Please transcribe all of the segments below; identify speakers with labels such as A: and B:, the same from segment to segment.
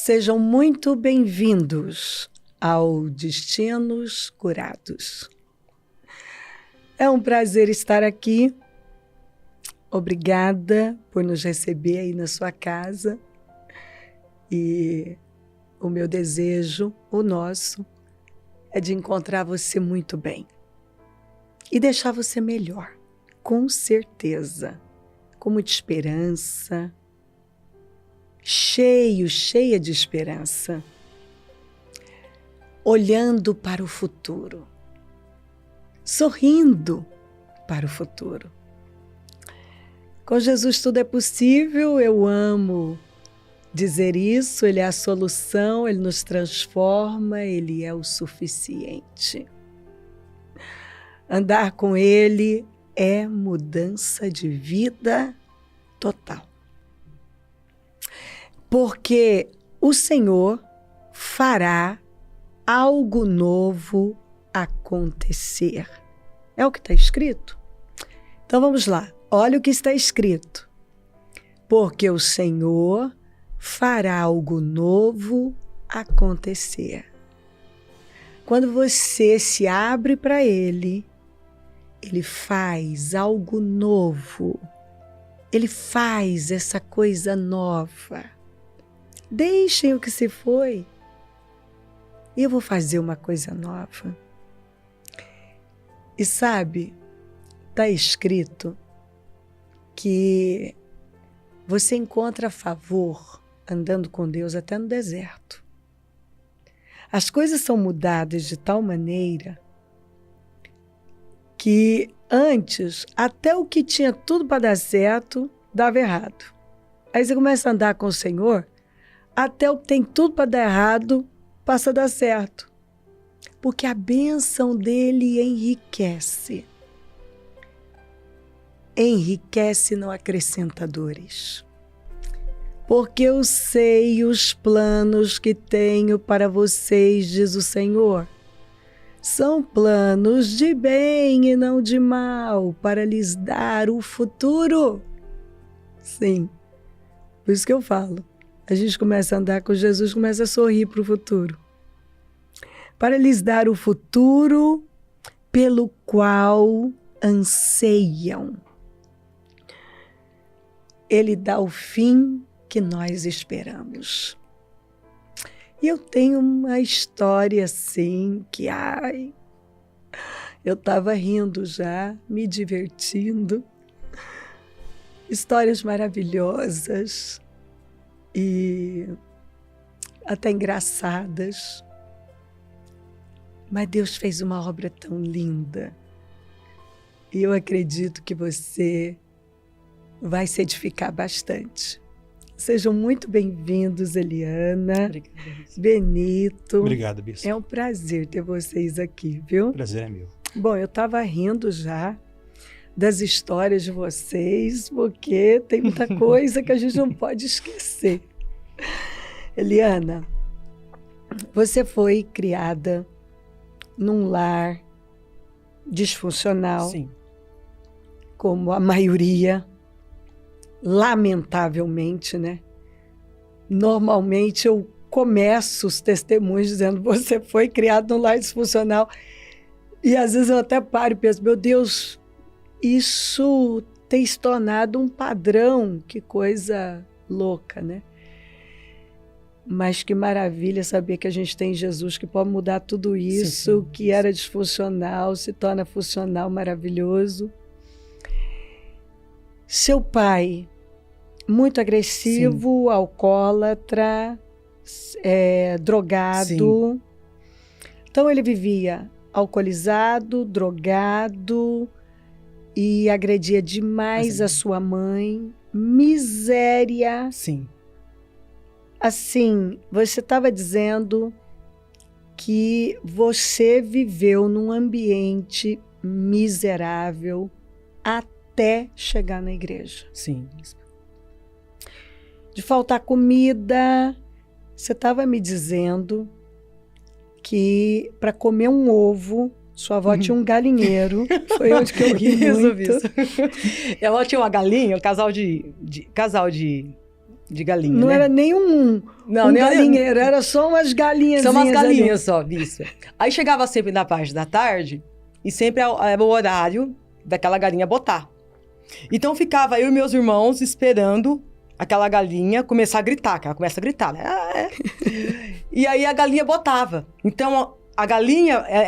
A: Sejam muito bem-vindos ao Destinos Curados. É um prazer estar aqui. Obrigada por nos receber aí na sua casa. E o meu desejo, o nosso, é de encontrar você muito bem. E deixar você melhor, com certeza. Com muita esperança. Cheia de esperança. Olhando para o futuro. Sorrindo para o futuro. Com Jesus tudo é possível, eu amo dizer isso, Ele é a solução, Ele nos transforma, Ele é o suficiente. Andar com Ele é mudança de vida total. Porque o Senhor fará algo novo acontecer. É o que está escrito? Então vamos lá, olha o que está escrito. Porque o Senhor fará algo novo acontecer. Quando você se abre para Ele, Ele faz algo novo. Ele faz essa coisa nova. Deixem o que se foi. Eu vou fazer uma coisa nova. E sabe, está escrito que você encontra favor andando com Deus até no deserto. As coisas são mudadas de tal maneira que antes, até o que tinha tudo para dar certo, dava errado. Aí você começa a andar com o Senhor, até o que tem tudo para dar errado, passa a dar certo. Porque a bênção dele enriquece. Enriquece, não acrescenta dores. Porque eu sei os planos que tenho para vocês, diz o Senhor. São planos de bem e não de mal, para lhes dar o futuro. Sim, por isso que eu falo. A gente começa a andar com Jesus, começa a sorrir para o futuro. Para lhes dar o futuro pelo qual anseiam. Ele dá o fim que nós esperamos. E eu tenho uma história assim que, eu estava rindo já, me divertindo. Histórias maravilhosas e até engraçadas. Mas Deus fez uma obra tão linda. E eu acredito que você vai se edificar bastante. Sejam muito bem-vindos, Eliana.
B: Obrigada,
A: Benito.
B: Obrigado, Bispo.
A: É um prazer ter vocês aqui, viu?
B: Prazer é meu.
A: Bom, eu estava rindo já das histórias de vocês, porque tem muita coisa que a gente não pode esquecer. Eliana, você foi criada num lar disfuncional,
B: Sim.
A: como a maioria, lamentavelmente, né? Normalmente eu começo os testemunhos dizendo você foi criado num lar disfuncional e às vezes eu até paro e penso, meu Deus, isso tem se tornado um padrão, que coisa louca, né? Mas que maravilha saber que a gente tem Jesus que pode mudar tudo isso, sim. Que era disfuncional, se torna funcional, maravilhoso. Seu pai, muito agressivo, sim. Alcoólatra, drogado. Sim. Então ele vivia alcoolizado, drogado e agredia demais a sua mãe. Miséria.
B: Sim.
A: Assim, você estava dizendo que você viveu num ambiente miserável até chegar na igreja.
B: Sim.
A: De faltar comida, você estava me dizendo que para comer um ovo, sua avó tinha um galinheiro. Foi onde que eu ri muito.
B: Ela tinha uma galinha, um casal de De galinha,
A: Não
B: né?
A: era nem um galinheiro, era só umas galinhas.
B: São umas galinhas só, bispa. Aí chegava sempre na parte da tarde e sempre era o horário daquela galinha botar. Então ficava eu e meus irmãos esperando aquela galinha começar a gritar, que ela começa a gritar, né? E aí a galinha botava. Então a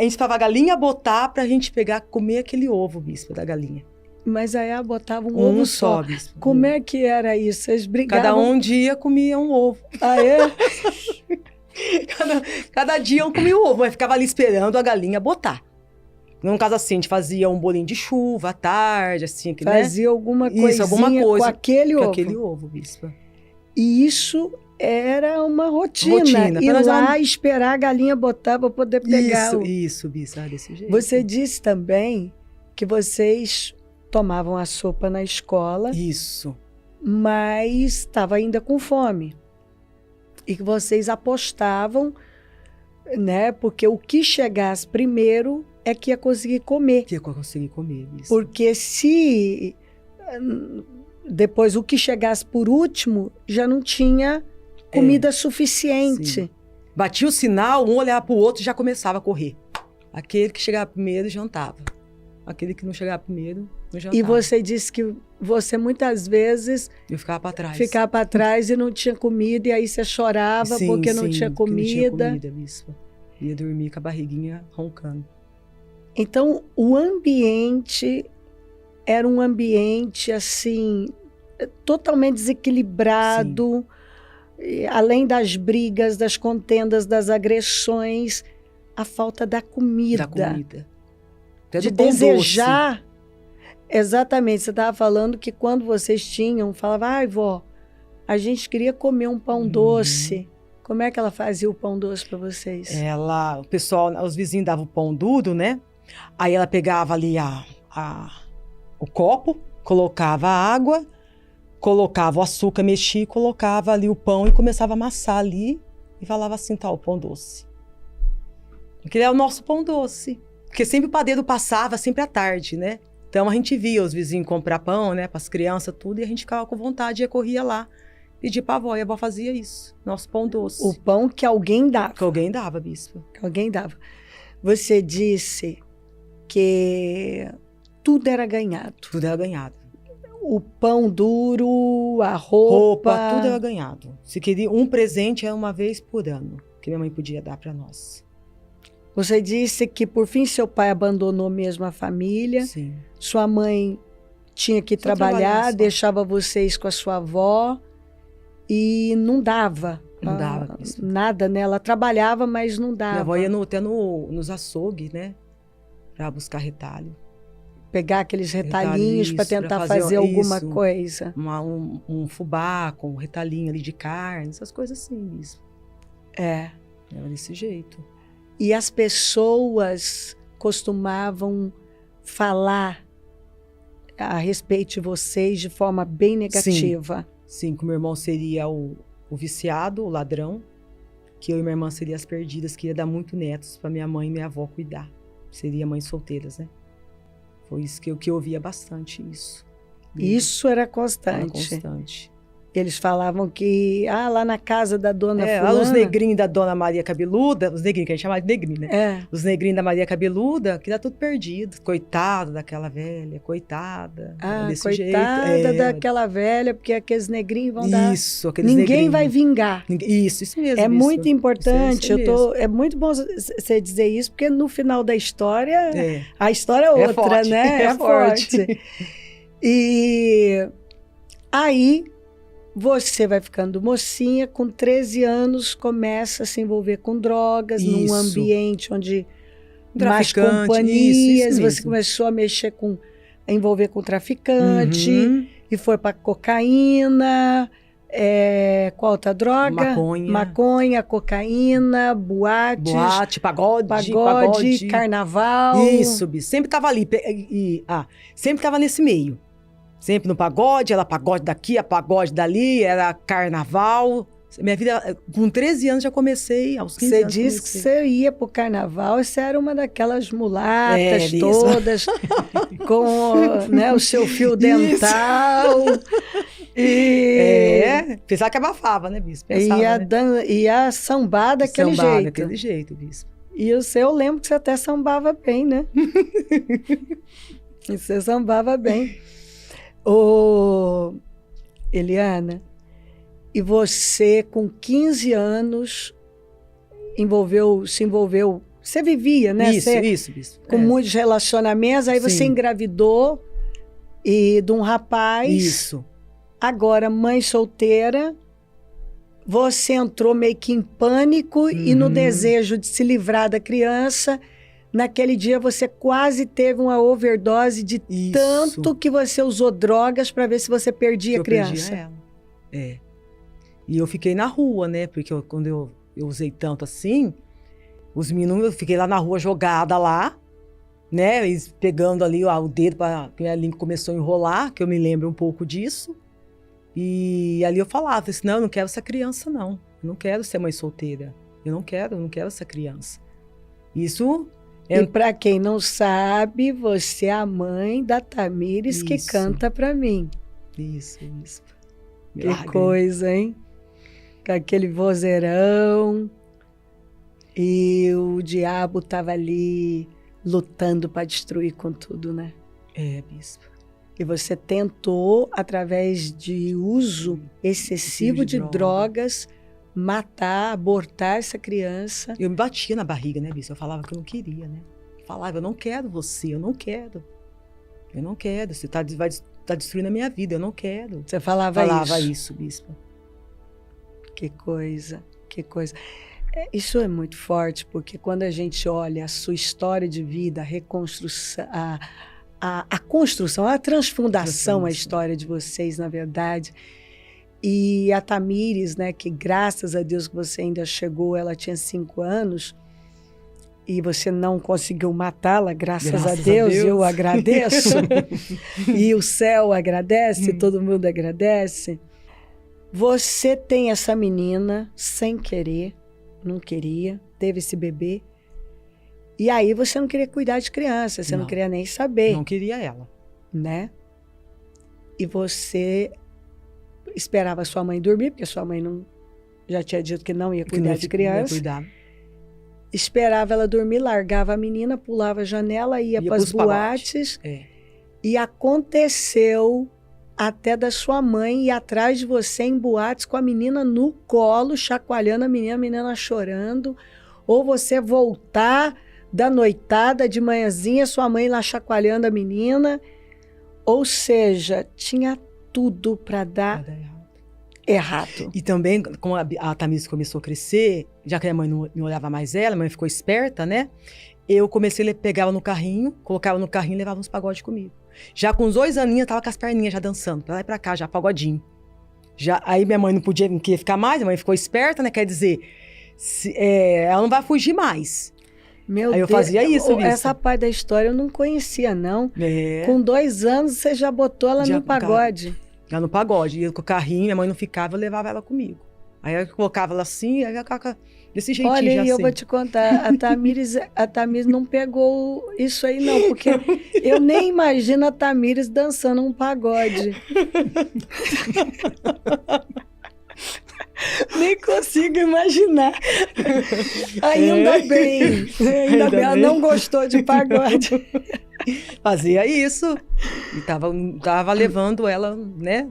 B: gente esperava a galinha botar pra gente pegar, comer aquele ovo, bispa, da galinha.
A: Mas aí ela botava um ovo só.
B: Bispa.
A: Como é que era isso? Vocês brigavam?
B: Cada um dia comia um ovo.
A: Ah, é?
B: Cada dia um comia um ovo, mas ficava ali esperando a galinha botar. Num caso assim, a gente fazia um bolinho de chuva à tarde, assim. Que,
A: fazia alguma coisinha
B: isso, alguma coisa
A: com aquele ovo.
B: Com aquele ovo, bispa.
A: E isso era uma rotina. Ir lá esperar a galinha botar para poder pegar.
B: Isso, bispa, desse jeito.
A: Você disse também que vocês tomavam a sopa na escola.
B: Isso.
A: Mas estava ainda com fome. E que vocês apostavam, né? Porque o que chegasse primeiro é que ia conseguir comer.
B: Que ia conseguir comer, isso.
A: Porque se depois o que chegasse por último, já não tinha comida suficiente.
B: Sim. Batia o sinal, um olhava para o outro e já começava a correr. Aquele que chegava primeiro jantava. Aquele que não chegava primeiro não jantava.
A: E você disse que você muitas vezes...
B: Eu ficava para trás.
A: Ficava para trás e não tinha comida, e aí você chorava porque não tinha comida.
B: Não tinha comida, bispa. Ia dormir com a barriguinha roncando.
A: Então, o ambiente era um ambiente, assim, totalmente desequilibrado, além das brigas, das contendas, das agressões, a falta da comida.
B: Da comida. Até
A: de desejar. Doce. Exatamente, você estava falando que quando vocês tinham, falava, ai, vó, a gente queria comer um pão doce. Como é que ela fazia o pão doce para vocês?
B: O pessoal, os vizinhos davam o pão duro, né? Aí ela pegava ali o copo, colocava a água, colocava o açúcar, mexia, colocava ali o pão e começava a amassar ali e falava assim, tá, o pão doce. Aquele é o nosso pão doce. Porque sempre o padeiro passava, sempre à tarde, né? Então a gente via os vizinhos comprar pão, né, para as crianças, tudo, e a gente ficava com vontade e corria lá, pedia para a avó, e a avó fazia isso, nosso pão doce.
A: O pão que alguém dava.
B: Que alguém dava, bispa.
A: Que alguém dava. Você disse que tudo era ganhado.
B: Tudo era ganhado.
A: O pão duro, a roupa...
B: tudo era ganhado. Se queria um presente, era uma vez por ano, que minha mãe podia dar para nós.
A: Você disse que, por fim, seu pai abandonou mesmo a família.
B: Sim.
A: Sua mãe tinha que trabalhar, deixava vocês com a sua avó e não dava.
B: Não dava.
A: Nada, né? Ela trabalhava, mas não dava.
B: Minha avó ia até nos açougues, né? Para buscar retalho.
A: Pegar aqueles retalhinhos para tentar fazer alguma coisa.
B: Um fubá com um retalhinho ali de carne, essas coisas assim, isso.
A: É.
B: Era desse jeito.
A: E as pessoas costumavam falar a respeito de vocês de forma bem negativa.
B: Sim, que o meu irmão seria o viciado, o ladrão, que eu e minha irmã seriam as perdidas, que ia dar muito netos para minha mãe e minha avó cuidar. Seria mães solteiras, né? Foi isso que eu ouvia bastante, isso.
A: Isso era constante.
B: Era constante.
A: Eles falavam que, lá na casa da dona fulana...
B: Lá os negrinhos da dona Maria Cabeluda, os negrinhos que a gente chamava de negrinho, né?
A: É.
B: Os negrinhos da Maria Cabeluda, que tá tudo perdido. Coitado daquela velha, coitada. Desse
A: coitada
B: jeito.
A: daquela velha, porque aqueles negrinhos vão dar...
B: Isso, aqueles
A: Ninguém
B: negrinhos.
A: vai vingar.
B: Isso mesmo.
A: É muito importante,
B: isso
A: é muito bom você dizer isso, porque no final da história, a história é outra,
B: forte,
A: né?
B: É forte.
A: E aí... Você vai ficando mocinha, com 13 anos, começa a se envolver com drogas, num ambiente onde mais companhias, você começou a envolver com traficante, e foi para cocaína, qual outra droga? Maconha, cocaína, boate, pagode, carnaval.
B: Isso, bicho, sempre tava ali, sempre tava nesse meio. Sempre no pagode, era pagode daqui, a pagode dali, era carnaval. Minha vida, com 13 anos já comecei, aos 15 anos
A: Você disse que você ia pro carnaval e você era uma daquelas mulatas todas, com o seu fio dental.
B: Pensava que abafava, né, bispo?
A: Ia sambar daquele jeito.
B: Daquele jeito, bispo.
A: E o seu, eu lembro que você até sambava bem, né? E você sambava bem. Ô, Eliana, e você, com 15 anos, se envolveu... Você vivia, né?
B: Isso, bispo.
A: Com muitos relacionamentos, aí você engravidou de um rapaz.
B: Isso.
A: Agora, mãe solteira, você entrou meio que em pânico e no desejo de se livrar da criança. Naquele dia, você quase teve uma overdose de tanto que você usou drogas para ver se você perdia a criança.
B: Perdia ela. E eu fiquei na rua, né? Porque quando eu usei tanto assim, os meninos, eu fiquei lá na rua jogada lá, né? Eles pegando ali o dedo, que a língua começou a enrolar, que eu me lembro um pouco disso. E ali eu falava assim, não, eu não quero essa criança, não. Eu não quero ser mãe solteira. Eu não quero essa criança. Isso...
A: E para quem não sabe, você é a mãe da Tamires que canta para mim.
B: Isso.
A: Que coisa, hein? Com aquele vozeirão. E o diabo estava ali lutando para destruir com tudo, né?
B: Bispo.
A: E você tentou, através de uso excessivo de drogas, matar, abortar essa criança.
B: Eu me batia na barriga, né, bispo? Eu falava que eu não queria, né? Eu falava, eu não quero você, eu não quero. Eu não quero, você tá destruindo a minha vida, eu não quero.
A: Você falava
B: isso, bispo.
A: Que coisa. Isso é muito forte, porque quando a gente olha a sua história de vida, a reconstrução, a construção, a transfundação, a história de vocês, na verdade... E a Tamires, né, que graças a Deus que você ainda chegou, ela tinha 5 anos, e você não conseguiu matá-la, graças a Deus, eu agradeço. E o céu agradece, todo mundo agradece. Você tem essa menina sem querer, não queria, teve esse bebê, e aí você não queria cuidar de criança, você não queria nem saber.
B: Não queria ela.
A: Né? E você... esperava sua mãe dormir, porque sua mãe já tinha dito que não ia cuidar de criança. Esperava ela dormir, largava a menina, pulava a janela, ia para as boates. E aconteceu até da sua mãe ir atrás de você em boates com a menina no colo, chacoalhando a menina chorando. Ou você voltar da noitada de manhãzinha, sua mãe lá chacoalhando a menina. Ou seja, tinha tudo para dar errado.
B: E também, como a Tamires começou a crescer, já que a mãe não olhava mais ela, a mãe ficou esperta, né? Eu comecei a pegar no carrinho, colocava no carrinho e levava uns pagodes comigo. Já com uns 2 aninhos, eu tava com as perninhas já dançando, pra lá e pra cá, já pagodinho. Aí minha mãe não queria ficar mais, a mãe ficou esperta, né? Quer dizer, ela não vai fugir mais.
A: Meu
B: Aí eu
A: Deus,
B: fazia isso.
A: Essa parte da história eu não conhecia, não. Com 2 anos, você já botou ela no pagode.
B: Já no pagode. Ia com o carrinho, minha mãe não ficava, eu levava ela comigo. Aí eu colocava ela assim, aí ela desse jeitinho.
A: Olha,
B: já
A: eu
B: assim.
A: vou te contar, a Tamires não pegou isso aí, não, porque eu nem imagino a Tamires dançando um pagode. Nem consigo imaginar. Ainda bem. Ela não gostou de pagode.
B: Fazia isso. E tava levando ela, né?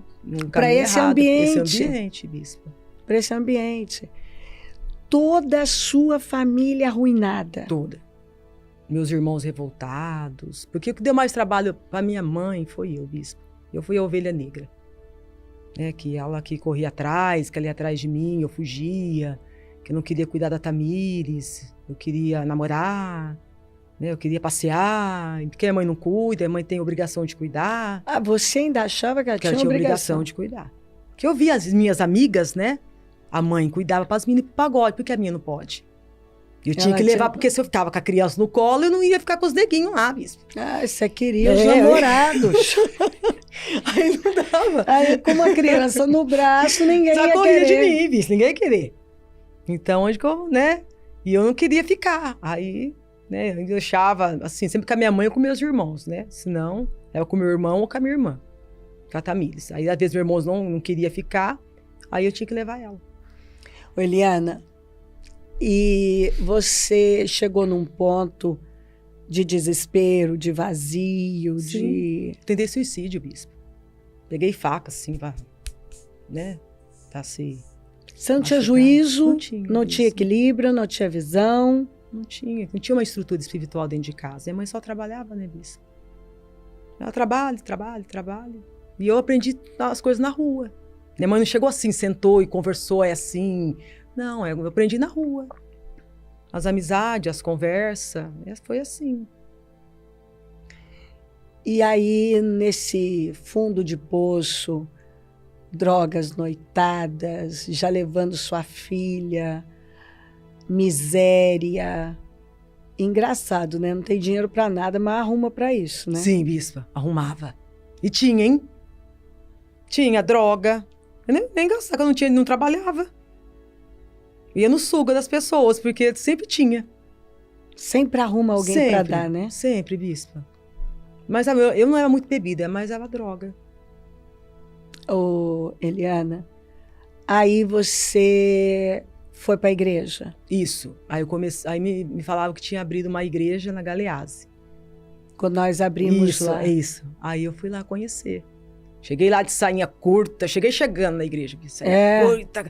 A: Para esse ambiente.
B: Esse ambiente, bispo.
A: Para esse ambiente. Toda a sua família arruinada.
B: Toda. Meus irmãos revoltados. Porque o que deu mais trabalho para minha mãe foi eu, bispo. Eu fui a ovelha negra. Que ela que corria atrás, que ela ia atrás de mim, eu fugia, que eu não queria cuidar da Tamires, eu queria namorar, né? Eu queria passear, porque a mãe não cuida, a mãe tem obrigação de cuidar.
A: Ah, você ainda achava que ela tinha
B: obrigação de cuidar. Porque eu via as minhas amigas, né? A mãe cuidava para as meninas pro pagode, porque a minha não pode. Eu tinha que levar, porque se eu ficava com a criança no colo, eu não ia ficar com os neguinhos lá, bispo.
A: Ah, você queria os namorados.
B: Aí não dava.
A: Aí com uma criança no braço, ninguém
B: só
A: ia
B: corria
A: querer.
B: De mim, bispo, ninguém ia querer. Então, onde que eu, né? E eu não queria ficar. Aí, né, eu deixava, assim, sempre com a minha mãe ou com meus irmãos, né? Senão, era com meu irmão ou com a minha irmã. com a Tamires. Aí, às vezes, meu irmão não queria ficar, aí eu tinha que levar ela.
A: Ô, Eliana, e você chegou num ponto de desespero, de vazio,
B: Sim.
A: de...
B: Tentei suicídio, bispo. Peguei faca, assim, né? Pra se...
A: Você não tinha
B: machucar.
A: juízo,
B: Não
A: tinha
B: isso.
A: equilíbrio, não tinha visão.
B: Não tinha uma estrutura espiritual dentro de casa. Minha mãe só trabalhava, né, bispo? Ela trabalha. E eu aprendi as coisas na rua. Minha mãe não chegou assim, sentou e conversou, é assim. Não, eu aprendi na rua. As amizades, as conversas, foi assim.
A: E aí, nesse fundo de poço, drogas, noitadas, já levando sua filha, miséria. Engraçado, né? Não tem dinheiro pra nada, mas arruma pra isso, né?
B: Sim, bispa, arrumava. E tinha, hein? Tinha droga. Eu nem gastava, que eu não trabalhava. Ia no suga das pessoas, porque sempre tinha.
A: Sempre arruma alguém
B: sempre,
A: pra dar, né?
B: Sempre, bispa. Mas sabe, eu não era muito bebida, mas era droga.
A: Ô, Eliana, aí você foi pra igreja?
B: Isso. Aí aí me falavam que tinha abrido uma igreja na Galeazzi.
A: Quando nós abrimos lá.
B: Isso. Aí eu fui lá conhecer. Cheguei lá de sainha curta, chegando na igreja. Sainha curta,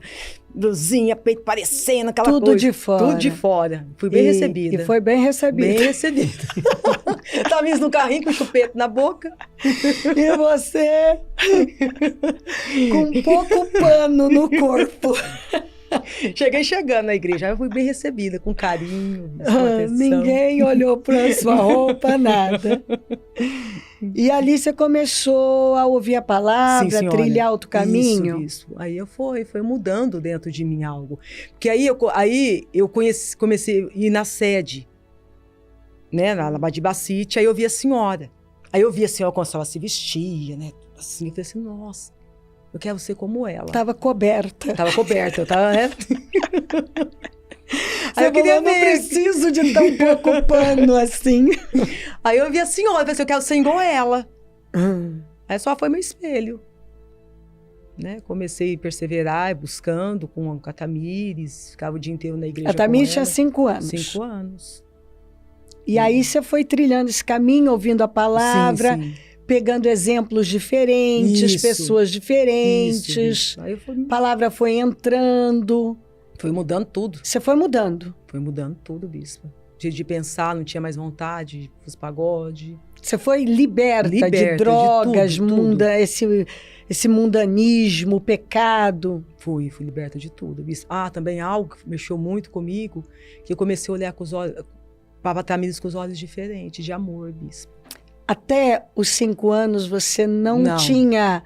B: blusinha, peito parecendo, aquela
A: tudo
B: coisa.
A: De fora.
B: Tudo de fora. Fui bem recebida.
A: E foi bem recebida.
B: Bem recebida. Tamires no carrinho com chupeta na boca.
A: E você com pouco pano no corpo.
B: Cheguei chegando na igreja, aí eu fui bem recebida, com carinho,
A: ninguém olhou pra sua roupa, nada. E ali você começou a ouvir a palavra,
B: Sim,
A: a trilhar outro caminho?
B: Isso. Aí eu foi mudando dentro de mim algo. Porque aí eu comecei a ir na sede, né, na Badibacite, aí eu vi a senhora. Aí eu vi a senhora quando ela se vestia, né, assim, eu falei assim, nossa, eu quero ser como ela.
A: Tava coberta,
B: eu tava, né?
A: Aí eu queria ver. Não preciso de tão pouco pano assim.
B: Aí eu vi a senhora, eu falei assim, eu quero ser igual a ela. Aí só foi meu espelho. Né? Comecei a perseverar, buscando com a Tamires, ficava o dia inteiro na igreja.
A: A Tamires tinha 5 anos.
B: 5 anos.
A: E aí você foi trilhando esse caminho, ouvindo a palavra,
B: sim.
A: Pegando exemplos diferentes, pessoas diferentes.
B: Isso. Aí
A: a palavra foi entrando.
B: Foi mudando tudo.
A: Você foi mudando?
B: Foi mudando tudo, bispa. De pensar, não tinha mais vontade, os pagode.
A: Você foi liberta de drogas,
B: de tudo.
A: Esse mundanismo, o pecado.
B: Fui liberta de tudo, bispa. Também algo que mexeu muito comigo, que eu comecei a olhar com os olhos, para Tamires com os olhos diferentes, de amor, bispa.
A: Até os 5 anos você não tinha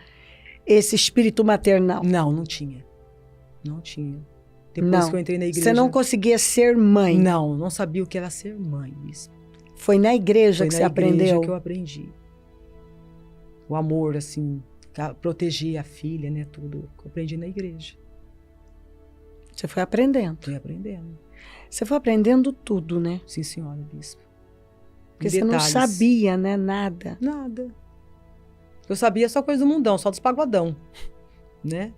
A: esse espírito maternal?
B: Não tinha. Não tinha. Depois que eu entrei na igreja...
A: Você não conseguia ser mãe?
B: Não sabia o que era ser mãe, bispa.
A: Foi na igreja que você aprendeu?
B: Foi na igreja que eu aprendi. O amor, assim, proteger a filha, né, tudo. Eu aprendi na igreja.
A: Você foi aprendendo?
B: Fui aprendendo.
A: Você foi aprendendo tudo, né?
B: Sim, senhora, bispa.
A: Porque você não sabia, né, nada.
B: Nada. Eu sabia só coisa do mundão, só dos pagodão, né?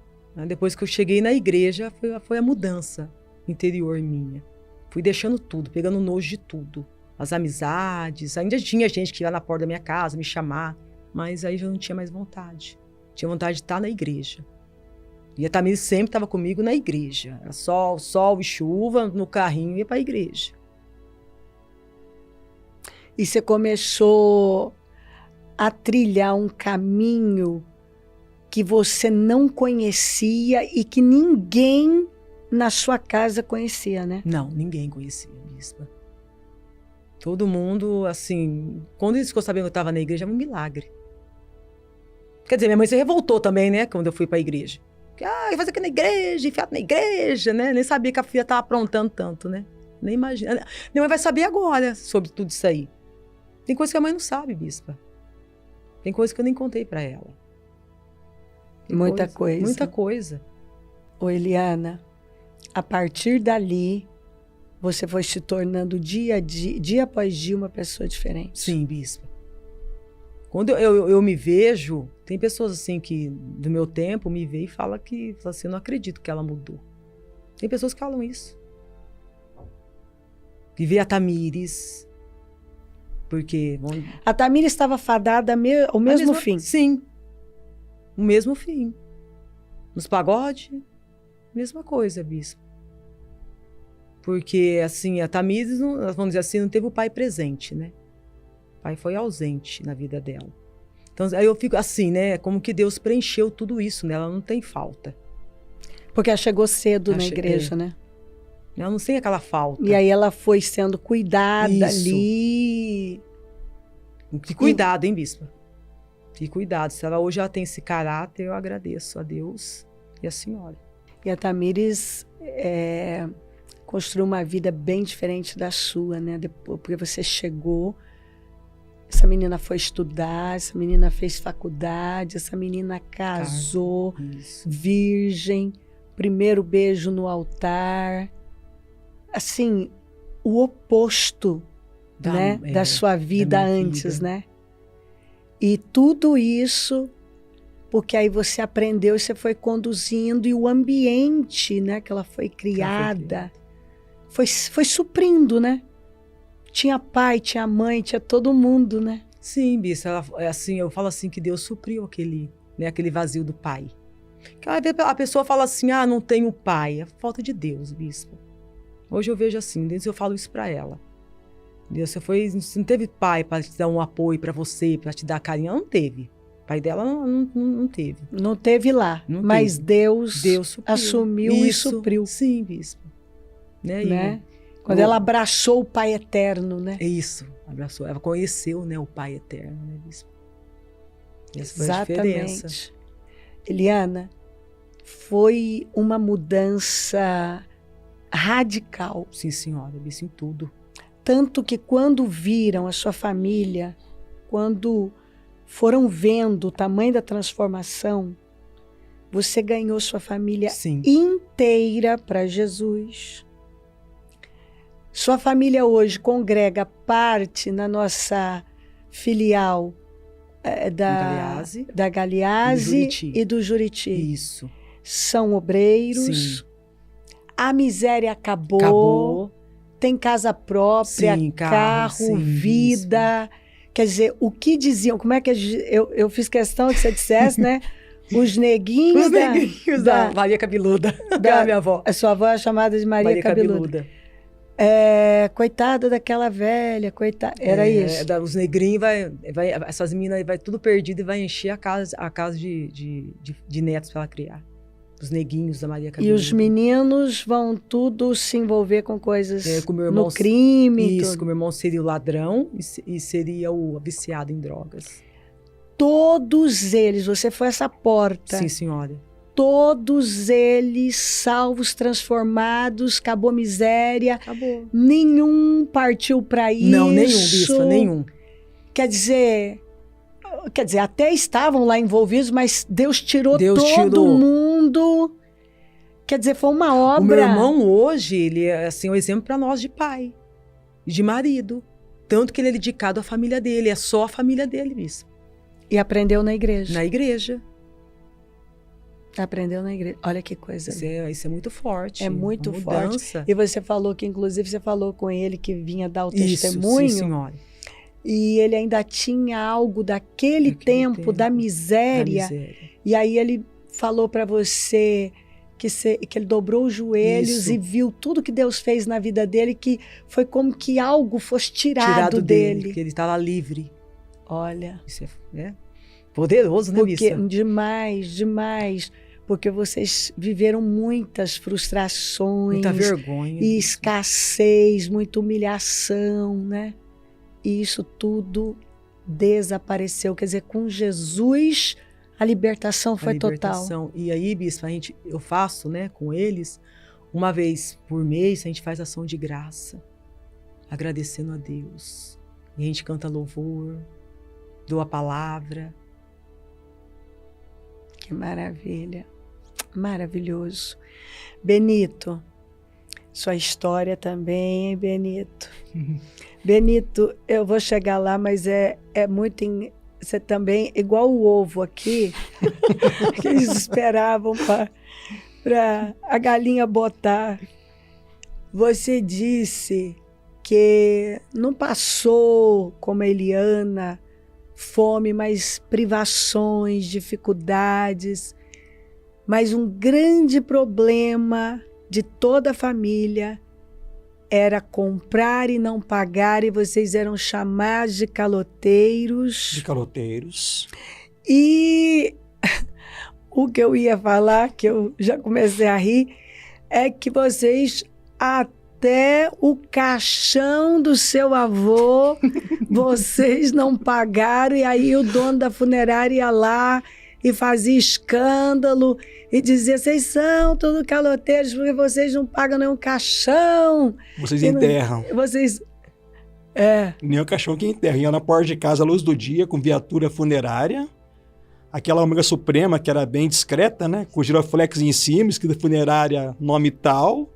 B: Depois que eu cheguei na igreja, foi a mudança interior minha. Fui deixando tudo, pegando nojo de tudo. As amizades, ainda tinha gente que ia na porta da minha casa me chamar, mas aí já não tinha mais vontade. Tinha vontade de estar na igreja. E a Tamires sempre estava comigo na igreja. Era sol e chuva, no carrinho, ia para a igreja.
A: E você começou a trilhar um caminho que você não conhecia e que ninguém na sua casa conhecia, né?
B: Não, ninguém conhecia, bispa. Todo mundo, assim... Quando eles ficou sabendo que eu estava na igreja, era um milagre. Quer dizer, minha mãe se revoltou também, né? Quando eu fui para a igreja. Eu fazer aqui na igreja, enfiado na igreja, né? Nem sabia que a filha estava aprontando tanto, né? Nem imagina. Minha mãe vai saber agora sobre tudo isso aí. Tem coisa que a mãe não sabe, bispa. Tem coisa que eu nem contei para ela.
A: Muita coisa.
B: Muita coisa.
A: Ô, Eliana, a partir dali, você foi se tornando dia após dia uma pessoa diferente.
B: Sim, bispa. Quando eu me vejo, Tem pessoas assim que, do meu tempo, me vê e fala assim, eu não acredito que ela mudou. Tem pessoas que falam isso. Que vê a Tamires, porque...
A: A Tamires estava fadada ao mesmo fim.
B: Sim, o mesmo fim. Nos pagodes, mesma coisa, bispo. Porque, assim, a Tamires, vamos dizer assim, não teve o pai presente, né? O pai foi ausente na vida dela. Então, aí eu fico assim, né? Como que Deus preencheu tudo isso, né? Ela não tem falta.
A: Porque ela chegou cedo na igreja, né?
B: Ela não tem aquela falta.
A: E aí ela foi sendo cuidada ali.
B: Que cuidado, hein, bispa? Que cuidado. Se ela hoje tem esse caráter, eu agradeço a Deus e a senhora.
A: E a Tamires construiu uma vida bem diferente da sua, né? Depois, porque você chegou, essa menina foi estudar, essa menina fez faculdade, essa menina casou, virgem, primeiro beijo no altar. Assim, o oposto, né, da sua vida antes, né? E tudo isso porque aí você aprendeu e você foi conduzindo, e o ambiente, né, que ela foi criada foi suprindo, né? Tinha pai, tinha mãe, tinha todo mundo, né?
B: Sim, bispo, assim, eu falo assim que Deus supriu aquele vazio do pai. A pessoa fala assim, não tenho pai, é falta de Deus, bispo. Hoje eu vejo assim, Deus, eu falo isso para ela. Deus, você não teve pai para te dar um apoio para você, para te dar carinho, ela não teve. O pai dela não teve.
A: Não teve lá, mas Deus assumiu
B: isso,
A: e supriu.
B: Sim, bispo.
A: Né? Quando ela abraçou o Pai Eterno, né?
B: Isso, abraçou. Ela conheceu, né, o Pai Eterno, né, bispo? Essa foi a diferença.
A: Eliana, foi uma mudança radical.
B: Sim, senhora, bispo, em tudo.
A: Tanto que quando viram a sua família, quando foram vendo o tamanho da transformação, você ganhou sua família inteira para Jesus. Sua família hoje congrega parte na nossa filial da Galeazzi e do Juriti.
B: Isso.
A: São obreiros. Sim. A miséria acabou. Tem casa própria, carro, vida. Isso. Quer dizer, o que diziam? Como é que eu fiz questão que você dissesse, né? Os neguinhos
B: da Maria Cabeluda, da minha avó.
A: A sua avó é chamada de Maria Cabeluda. Coitada daquela velha, coitada. Era isso.
B: Os negrinhos, essas meninas vai tudo perdido e vai encher a casa de netos para ela criar. Os neguinhos da Maria Cabeluda.
A: E os meninos vão tudo se envolver com coisas no crime.
B: Isso, que o meu irmão seria o ladrão e seria o viciado em drogas.
A: Todos eles, você foi essa porta.
B: Sim, senhora.
A: Todos eles salvos, transformados, acabou a miséria.
B: Acabou.
A: Nenhum partiu para isso.
B: Não, nenhum, bispo, nenhum.
A: Quer dizer, até estavam lá envolvidos, mas Deus tirou todo mundo. Quer dizer, foi uma obra.
B: O meu irmão hoje, ele é assim, um exemplo para nós de pai e de marido. Tanto que ele é dedicado à família dele, é só a família dele, bispo.
A: E aprendeu na igreja.
B: Na igreja.
A: Aprendeu na igreja. Olha que coisa.
B: Isso é muito forte.
A: É muito forte. E você falou que, inclusive, você falou com ele que vinha dar o testemunho.
B: Sim, senhora.
A: E ele ainda tinha algo daquele tempo, da miséria. E aí ele falou para você que ele dobrou os joelhos e viu tudo que Deus fez na vida dele, que foi como que algo fosse tirado dele.
B: Que ele estava livre.
A: Olha.
B: Isso é poderoso, né, Bissa?
A: Demais, demais. Porque vocês viveram muitas frustrações.
B: Muita vergonha.
A: E escassez, muita humilhação, né? E isso tudo desapareceu. Quer dizer, com Jesus, a libertação foi total.
B: E aí, bispo, eu faço, né, com eles, uma vez por mês, a gente faz ação de graça, agradecendo a Deus. E a gente canta louvor, doa a palavra.
A: Que maravilha. Maravilhoso. Benito, sua história também, hein, Benito? Benito, eu vou chegar lá, mas é muito você também, igual o ovo aqui, que eles esperavam para a galinha botar. Você disse que não passou, como a Eliana, fome, mas privações, dificuldades. Mas um grande problema de toda a família era comprar e não pagar, e vocês eram chamados de caloteiros.
C: De caloteiros.
A: E o que eu ia falar, que eu já comecei a rir, é que vocês, até o caixão do seu avô, vocês não pagaram, e aí o dono da funerária ia lá e fazia escândalo e dizia: vocês são todos caloteiros porque vocês não pagam nenhum caixão.
C: Vocês enterram.
A: Vocês...
C: Nem o caixão que enterra. Ia na porta de casa à luz do dia com viatura funerária. Aquela ômega suprema que era bem discreta, né? Com giroflex em cima, escrito funerária, nome tal.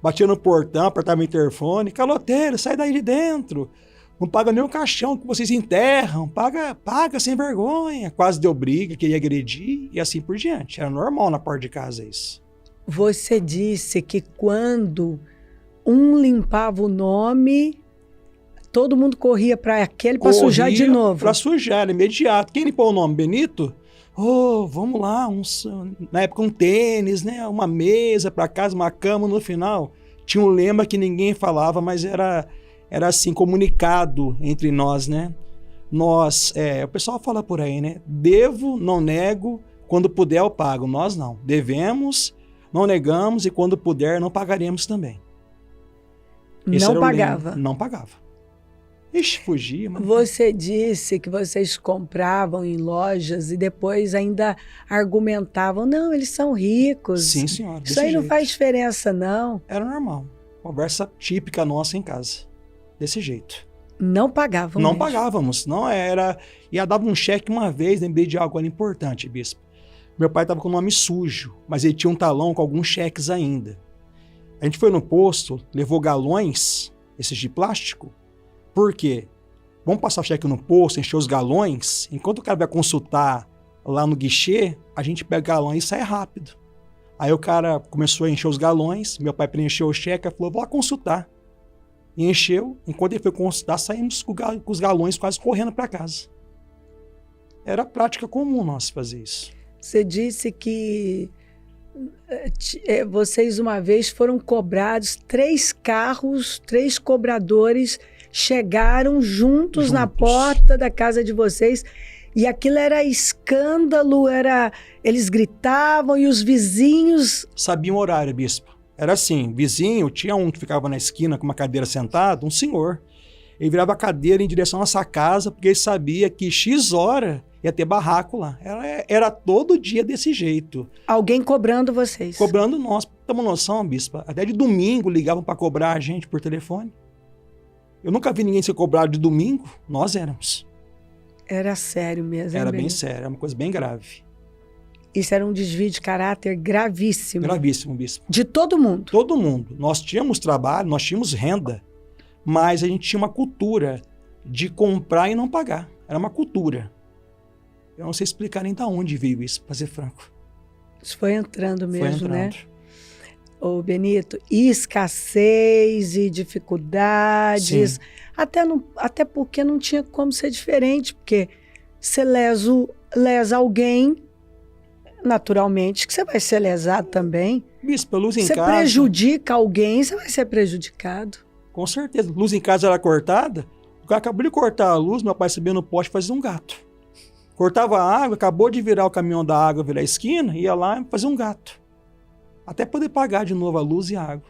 C: Batia no portão, apertava o interfone. Caloteiro, sai daí de dentro. Não paga nem o caixão que vocês enterram. Paga sem vergonha. Quase deu briga, queria agredir e assim por diante. Era normal na porta de casa isso.
A: Você disse que quando um limpava o nome, todo mundo corria para aquele para sujar de novo.
C: Para sujar, era imediato. Quem limpou o nome? Benito? Oh, vamos lá. Na época um tênis, né? Uma mesa para casa, uma cama. No final tinha um lema que ninguém falava, mas era assim, comunicado entre nós, né? O pessoal fala por aí, né? Devo, não nego, quando puder eu pago. Nós não. Devemos, não negamos e quando puder não pagaremos também.
A: Não pagava?
C: Não pagava. Ixi, fugia. Mas...
A: Você disse que vocês compravam em lojas e depois ainda argumentavam: não, eles são ricos.
C: Sim, senhora.
A: Isso aí não faz diferença, não.
C: Era normal. Conversa típica nossa em casa. Desse jeito.
A: Não pagávamos.
C: Não pagávamos. Não era... Ia dar um cheque uma vez, lembrei de algo importante, bispo. Meu pai estava com o nome sujo, mas ele tinha um talão com alguns cheques ainda. A gente foi no posto, levou galões, esses de plástico. Por quê? Vamos passar o cheque no posto, encher os galões. Enquanto o cara vai consultar lá no guichê, a gente pega o galão e sai rápido. Aí o cara começou a encher os galões, meu pai preencheu o cheque e falou: vou lá consultar. E encheu, enquanto ele foi consultar, saímos com os galões quase correndo para casa. Era prática comum nós fazer isso.
A: Você disse que vocês uma vez foram cobrados, 3 carros, 3 cobradores chegaram juntos na porta da casa de vocês, e aquilo era escândalo, eles gritavam e os vizinhos...
C: Sabiam o horário, bispo. Era assim, vizinho, tinha um que ficava na esquina com uma cadeira sentado, um senhor. Ele virava a cadeira em direção à nossa casa, porque ele sabia que X hora ia ter barraco lá. Era todo dia desse jeito.
A: Alguém cobrando vocês?
C: Cobrando nós. Tem uma noção, bispa? Até de domingo ligavam para cobrar a gente por telefone. Eu nunca vi ninguém ser cobrado de domingo. Nós éramos.
A: Era sério mesmo.
C: Era bem sério, era uma coisa bem grave.
A: Isso era um desvio de caráter gravíssimo.
C: Gravíssimo, bispo.
A: De todo mundo?
C: Todo mundo. Nós tínhamos trabalho, nós tínhamos renda, mas a gente tinha uma cultura de comprar e não pagar. Era uma cultura. Eu não sei explicar nem de onde veio isso, para ser franco.
A: Isso foi entrando mesmo,
C: foi entrando.
A: Né? Ô Benito, e escassez e dificuldades, até porque não tinha como ser diferente, porque você lesa alguém, naturalmente, que você vai ser lesado também.
C: Bispo, luz em casa...
A: Você prejudica alguém, você vai ser prejudicado.
C: Com certeza. Luz em casa era cortada, o cara acabou de cortar a luz, meu pai subia no poste e fazia um gato. Cortava a água, acabou de virar o caminhão da água, virar a esquina, ia lá e fazia um gato. Até poder pagar de novo a luz e a água.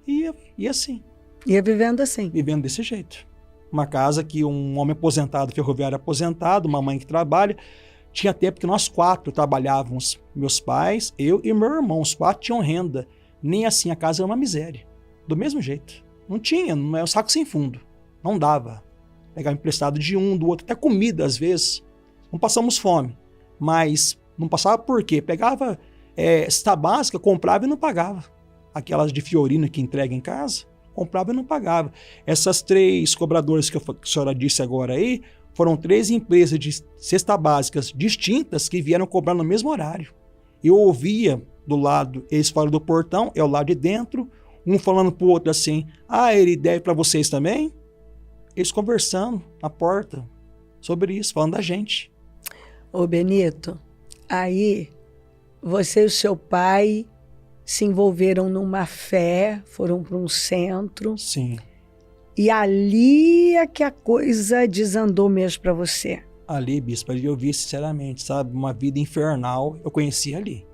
C: E assim.
A: Ia vivendo assim.
C: Vivendo desse jeito. Uma casa que um homem aposentado, ferroviário aposentado, uma mãe que trabalha. Tinha tempo que nós 4 trabalhávamos. Meus pais, eu e meu irmão. Os 4 tinham renda. Nem assim a casa era uma miséria. Do mesmo jeito. Não tinha, não é um saco sem fundo. Não dava. Pegava emprestado de um, do outro. Até comida às vezes. Não passamos fome. Mas não passava por quê? Pegava... cesta básica, comprava e não pagava. Aquelas de Fiorino que entrega em casa, comprava e não pagava. Essas 3 cobradoras que a senhora disse agora aí, foram 3 empresas de cesta básicas distintas que vieram cobrar no mesmo horário. Eu ouvia do lado, eles fora do portão, eu lá de dentro, um falando pro outro assim, ele deve para vocês também? Eles conversando na porta sobre isso, falando da gente.
A: Ô Benito, aí você e o seu pai se envolveram numa fé, foram para um centro.
C: Sim.
A: E ali é que a coisa desandou mesmo para você.
C: Ali, bispo, ali eu vi sinceramente, sabe, uma vida infernal, eu conheci ali.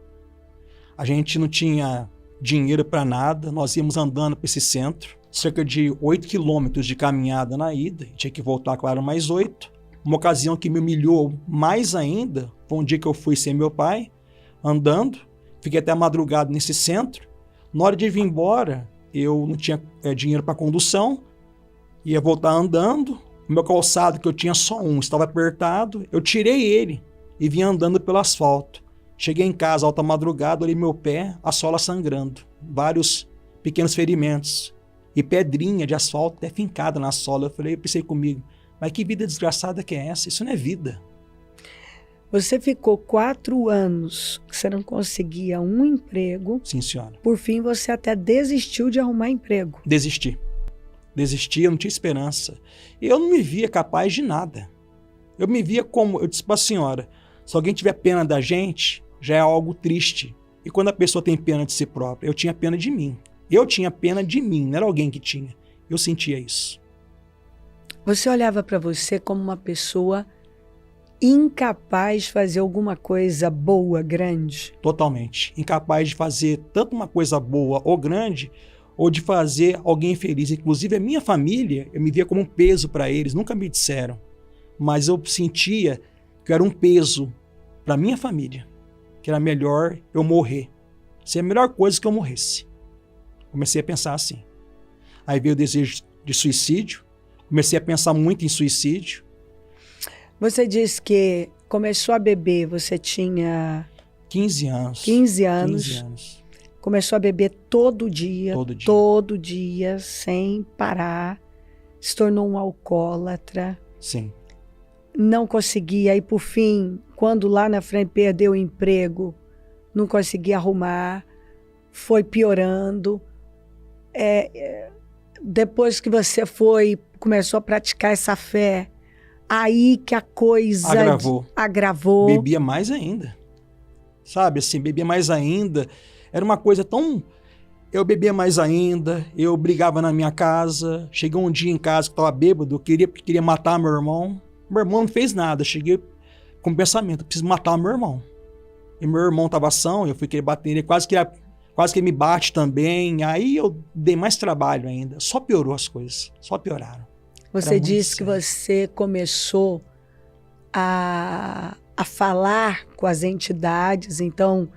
C: A gente não tinha dinheiro para nada, nós íamos andando para esse centro, cerca de 8 quilômetros de caminhada na ida, tinha que voltar, claro, mais 8. Uma ocasião que me humilhou mais ainda, foi um dia que eu fui sem meu pai, andando, fiquei até a madrugada nesse centro. Na hora de vir embora, eu não tinha dinheiro para condução, ia voltar andando, o meu calçado, que eu tinha só um, estava apertado, eu tirei ele e vim andando pelo asfalto. Cheguei em casa, alta madrugada, olhei meu pé, a sola sangrando, vários pequenos ferimentos e pedrinha de asfalto até fincada na sola. Eu pensei comigo, mas que vida desgraçada que é essa? Isso não é vida.
A: Você ficou 4 anos que você não conseguia um emprego.
C: Sim, senhora.
A: Por fim, você até desistiu de arrumar emprego.
C: Desisti, eu não tinha esperança. Eu não me via capaz de nada. Eu me via como, eu disse para a senhora, se alguém tiver pena da gente, já é algo triste. E quando a pessoa tem pena de si própria, eu tinha pena de mim. Eu tinha pena de mim, não era alguém que tinha. Eu sentia isso.
A: Você olhava para você como uma pessoa incapaz de fazer alguma coisa boa, grande?
C: Totalmente. Incapaz de fazer tanto uma coisa boa ou grande, ou de fazer alguém feliz. Inclusive a minha família, eu me via como um peso para eles, nunca me disseram. Mas eu sentia que eu era um peso para minha família, que era melhor eu morrer. Seria a melhor coisa que eu morresse. Comecei a pensar assim. Aí veio o desejo de suicídio, comecei a pensar muito em suicídio.
A: Você disse que começou a beber, você tinha
C: 15 anos.
A: 15 anos.
C: 15 anos.
A: Começou a beber todo dia,
C: Todo dia,
A: sem parar. Se tornou um alcoólatra.
C: Sim.
A: Não conseguia, e por fim, quando lá na frente perdeu o emprego, não conseguia arrumar, foi piorando. Depois que você começou a praticar essa fé, aí que a coisa agravou.
C: Bebia mais ainda. Sabe, assim, bebia mais ainda. Era uma coisa tão... Eu bebia mais ainda, eu brigava na minha casa. Chegou um dia em casa que eu estava bêbado, queria matar meu irmão. Meu irmão não fez nada, cheguei com o pensamento, preciso matar meu irmão. E meu irmão estava são, eu fui querer bater nele, quase que ele me bate também. Aí eu dei mais trabalho ainda, só piorou as coisas, só pioraram.
A: Você disse que você começou a falar com as entidades, então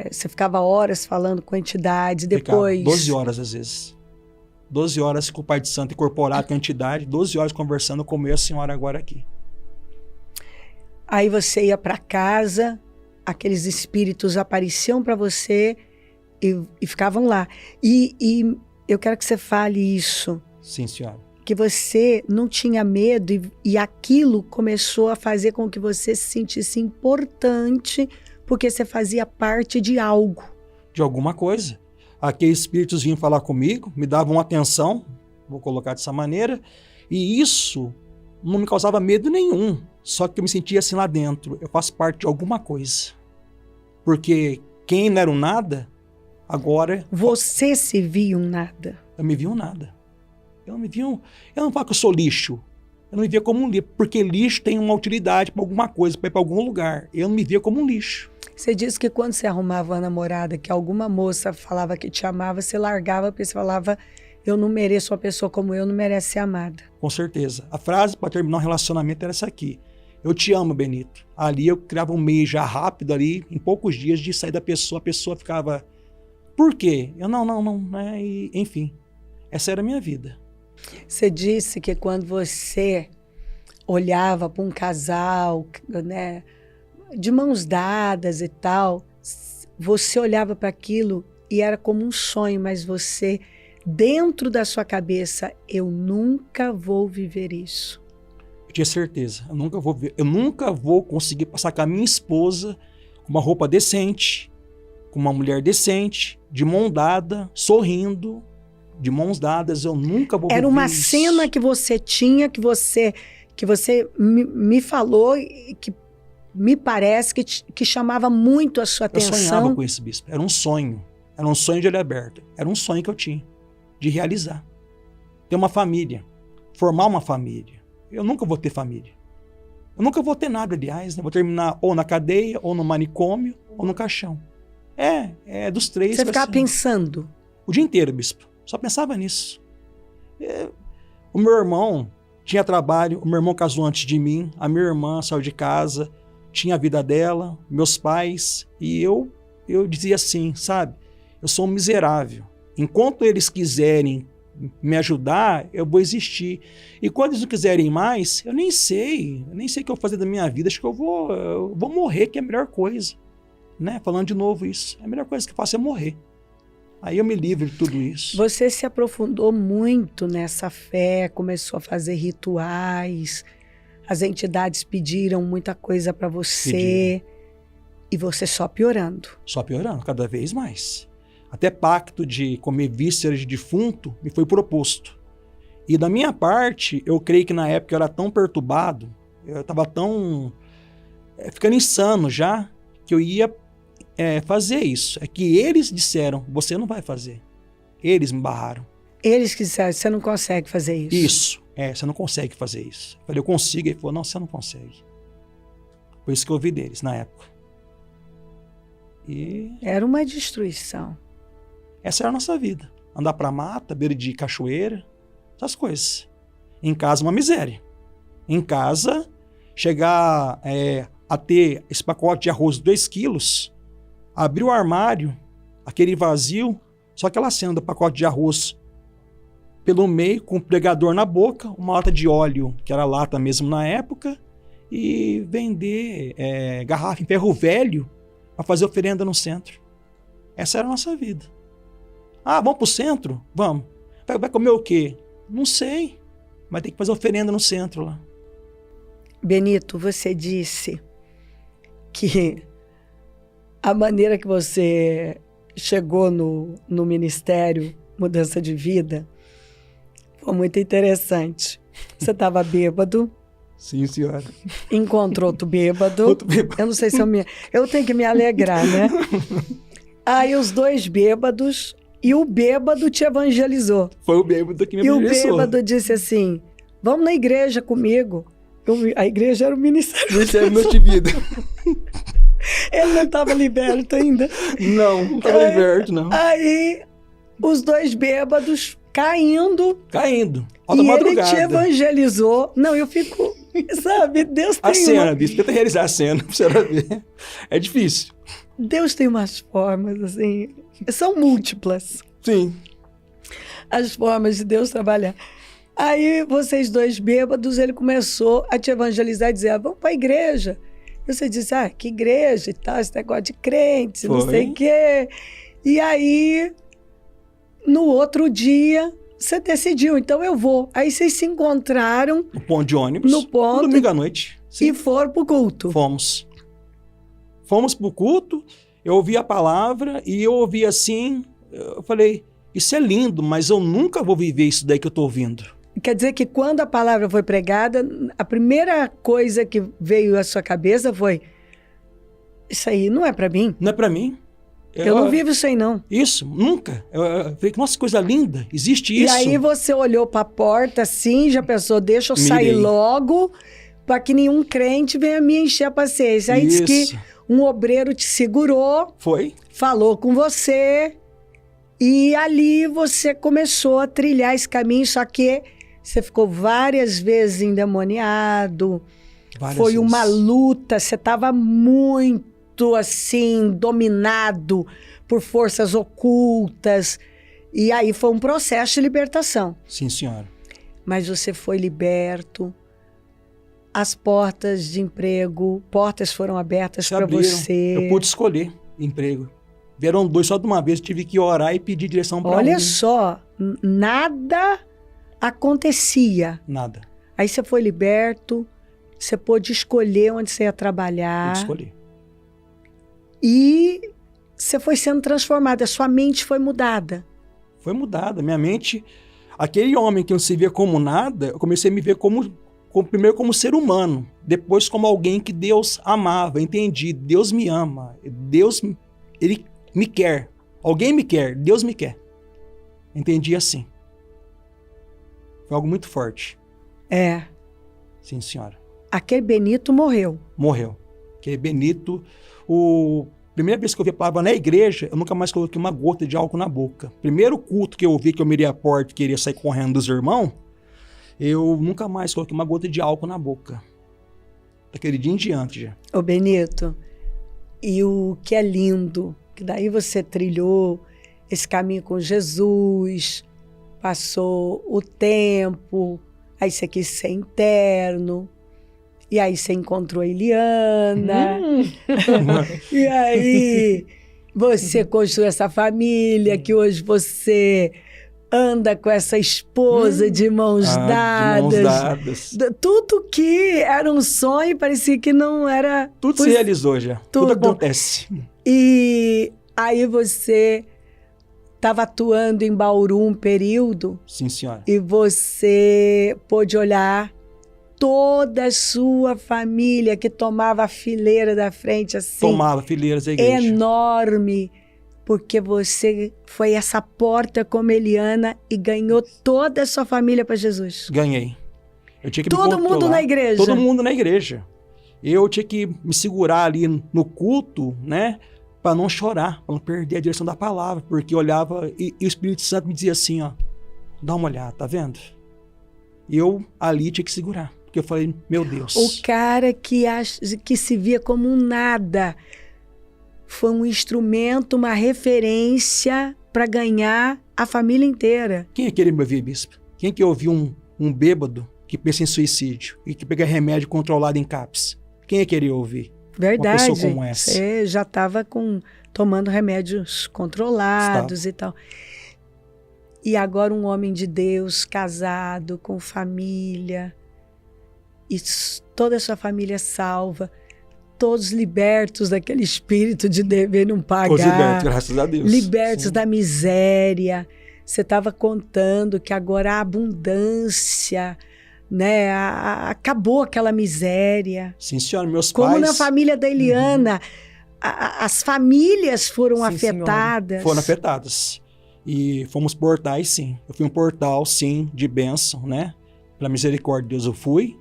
A: você ficava horas falando com entidades, depois...
C: Ficava 12 horas às vezes. 12 horas com o Pai de Santo incorporado com a entidade, 12 horas conversando como eu e a senhora agora aqui.
A: Aí você ia para casa, aqueles espíritos apareciam para você e ficavam lá. E eu quero que você fale isso.
C: Sim, senhora.
A: Que você não tinha medo e aquilo começou a fazer com que você se sentisse importante porque você fazia parte de algo.
C: De alguma coisa. Aqueles espíritos vinham falar comigo, me davam atenção, vou colocar dessa maneira, e isso não me causava medo nenhum. Só que eu me sentia assim lá dentro, eu faço parte de alguma coisa. Porque quem não era um nada, agora...
A: Você se via um nada.
C: Eu me via um nada. Eu não falo que eu sou lixo. Eu não me via como um lixo, porque lixo tem uma utilidade para alguma coisa, para ir para algum lugar. Eu não me via como um lixo.
A: Você disse que quando você arrumava uma namorada, que alguma moça falava que te amava, você largava porque você falava, eu não mereço uma pessoa como eu, não merece ser amada.
C: Com certeza. A frase para terminar um relacionamento era essa aqui. Eu te amo, Benito. Ali eu criava um meio já rápido ali, em poucos dias de sair da pessoa, a pessoa ficava, por quê? Eu não, né? E, enfim, essa era a minha vida.
A: Você disse que quando você olhava para um casal, né, de mãos dadas e tal, você olhava para aquilo e era como um sonho, mas você, dentro da sua cabeça, eu nunca vou viver isso.
C: Tinha certeza. Eu nunca vou conseguir passar com a minha esposa com uma roupa decente, com uma mulher decente, de mão dada, sorrindo, de mãos dadas. Eu nunca vou
A: Era
C: viver
A: uma
C: isso.
A: cena que você tinha, que você me falou, e que me parece que chamava muito a sua
C: Eu
A: atenção.
C: sonhava com isso, bispo. Era um sonho. Era um sonho de olho aberto. Era um sonho que eu tinha de realizar. Ter uma família. Formar uma família. Eu nunca vou ter família. Eu nunca vou ter nada, aliás. Né? Vou terminar ou na cadeia, ou no manicômio, ou no caixão. É dos três.
A: Você ficava
C: assim.
A: pensando.
C: O dia inteiro, bispo. Só pensava nisso. O meu irmão tinha trabalho. O meu irmão casou antes de mim. A minha irmã saiu de casa. Tinha a vida dela. Meus pais. E eu dizia assim, sabe? Eu sou um miserável. Enquanto eles quiserem me ajudar, eu vou existir. E quando eles não quiserem mais, eu nem sei o que eu vou fazer da minha vida. Acho que eu vou morrer, que é a melhor coisa. Né? Falando de novo isso. A melhor coisa que eu faço é morrer. Aí eu me livro de tudo isso.
A: Você se aprofundou muito nessa fé, começou a fazer rituais, as entidades pediram muita coisa para você, e você só piorando.
C: Só piorando, cada vez mais. Até pacto de comer vísceras de defunto me foi proposto. E da minha parte, eu creio que na época eu era tão perturbado, eu estava tão ficando insano já, que eu ia fazer isso. É que eles disseram, você não vai fazer. Eles me barraram.
A: Eles que disseram, você não consegue fazer isso.
C: Isso, você não consegue fazer isso. Eu falei, eu consigo. Ele falou, não, você não consegue. Foi isso que eu ouvi deles na época. E
A: era uma destruição.
C: Essa era a nossa vida. Andar pra mata, beira de cachoeira, essas coisas. Em casa, uma miséria. Em casa, chegar a ter esse pacote de arroz de 2 quilos, abrir o armário, aquele vazio, só aquela cena do pacote de arroz pelo meio, com o pregador na boca, uma lata de óleo, que era lata mesmo na época, e vender garrafa em ferro velho para fazer oferenda no centro. Essa era a nossa vida. Ah, vamos pro centro? Vamos. Vai comer o quê? Não sei. Vai ter que fazer oferenda no centro lá.
A: Benito, você disse que a maneira que você chegou no Ministério Mudança de Vida foi muito interessante. Você estava bêbado.
C: Sim, senhora.
A: Encontrou outro bêbado.
C: Outro bêbado.
A: Eu não sei se eu tenho que me alegrar, né? Aí os 2 bêbados, e o bêbado te evangelizou.
C: Foi o bêbado que me
A: E
C: evangelizou.
A: o bêbado disse assim, vamos na igreja comigo. A igreja era o Ministério
C: Mudança de Vida.
A: Ele não estava liberto ainda.
C: Não estava liberto, não.
A: Aí, os 2 bêbados caindo.
C: Alta
A: E
C: madrugada.
A: ele te evangelizou. Não, eu fico, sabe, Deus tem
C: A cena, bicho, tenta realizar a cena pra você ver. É difícil.
A: Deus tem umas formas, assim, são múltiplas.
C: Sim.
A: As formas de Deus trabalhar. Aí, vocês 2 bêbados, ele começou a te evangelizar e dizer, vamos para a igreja. E você disse, que igreja e tal, esse negócio de crente, não sei o quê. E aí, no outro dia, você decidiu, então eu vou. Aí vocês se encontraram.
C: No ponto de ônibus.
A: No ponto.
C: No domingo à noite. Sim.
A: E foram pro culto.
C: Fomos pro culto, eu ouvi a palavra e eu ouvi assim, eu falei, isso é lindo, mas eu nunca vou viver isso daí que eu tô ouvindo.
A: Quer dizer que quando a palavra foi pregada, a primeira coisa que veio à sua cabeça foi, isso aí não é para mim.
C: Não é para mim.
A: Eu não vivo isso aí, não.
C: Isso, nunca. Eu falei, nossa, que coisa linda, existe isso.
A: E aí você olhou para a porta assim, já pensou, deixa eu sair logo, para que nenhum crente venha me encher a paciência. Aí diz que um obreiro te segurou, falou com você, e ali você começou a trilhar esse caminho, só que você ficou várias vezes endemoniado, foi uma luta, você estava muito assim, dominado por forças ocultas, e aí foi um processo de libertação.
C: Sim, senhora.
A: Mas você foi liberto, as portas de emprego, portas foram abertas para você.
C: Eu pude escolher emprego. Vieram 2 só de uma vez, tive que orar e pedir direção para
A: Olha só, nada acontecia.
C: Nada.
A: Aí você foi liberto, você pôde escolher onde você ia trabalhar.
C: Eu escolhi.
A: E você foi sendo transformado, a sua mente foi mudada.
C: Foi mudada. Minha mente, aquele homem que eu se via como nada, eu comecei a me ver primeiro como ser humano, depois como alguém que Deus amava, entendi, Deus me ama, Deus, ele me quer, alguém me quer, Deus me quer. Entendi assim. Foi algo muito forte.
A: É.
C: Sim, senhora.
A: Aquele Benito morreu.
C: Morreu. Aquele Benito, primeira vez que eu vi a palavra na igreja, eu nunca mais coloquei uma gota de álcool na boca. Primeiro culto que eu vi, que eu mirei a porta e queria sair correndo dos irmãos, eu nunca mais coloquei uma gota de álcool na boca. Daquele dia em diante já.
A: Ô Benito, e o que é lindo, que daí você trilhou esse caminho com Jesus, passou o tempo, aí você quis ser interno, e aí você encontrou a Eliana, e aí você construiu essa família, que hoje você anda com essa esposa de mãos dadas.
C: De mãos dadas.
A: Tudo que era um sonho parecia que não era...
C: Tudo se realizou já. Tudo acontece.
A: E aí você estava atuando em Bauru um período.
C: Sim, senhora.
A: E você pôde olhar toda a sua família que tomava a fileira da frente assim.
C: Tomava fileiras da igreja.
A: Enorme. Porque você foi essa porta como Eliana e ganhou toda a sua família para Jesus.
C: Ganhei. Eu tinha que
A: Todo mundo na igreja.
C: Todo mundo na igreja. Eu tinha que me segurar ali no culto, né? Para não chorar, para não perder a direção da palavra. Porque eu olhava e o Espírito Santo me dizia assim, ó. Dá uma olhada, tá vendo? E eu ali tinha que segurar. Porque eu falei, meu Deus.
A: O cara que se via como um nada foi um instrumento, uma referência para ganhar a família inteira.
C: Quem é que queria me ouvir, bispo? Quem que ouviu um bêbado que pensa em suicídio e que pega remédio controlado em CAPS? Quem é que queria ouvir?
A: Verdade.
C: Uma pessoa como essa.
A: Você já estava tomando remédios controlados e tal. E agora um homem de Deus, casado, com família, e toda a sua família salva. Todos libertos daquele espírito de dever não pagar.
C: Todos libertos, graças a Deus.
A: Libertos da miséria. Você estava contando que agora a abundância, né? Acabou aquela miséria.
C: Sim, senhora, meus
A: pais... Como
C: pais...
A: na família da Eliana, as famílias foram afetadas.
C: Senhora. Foram afetadas. E fomos portais, sim. Eu fui um portal, sim, de bênção, né? Pela misericórdia de Deus eu fui.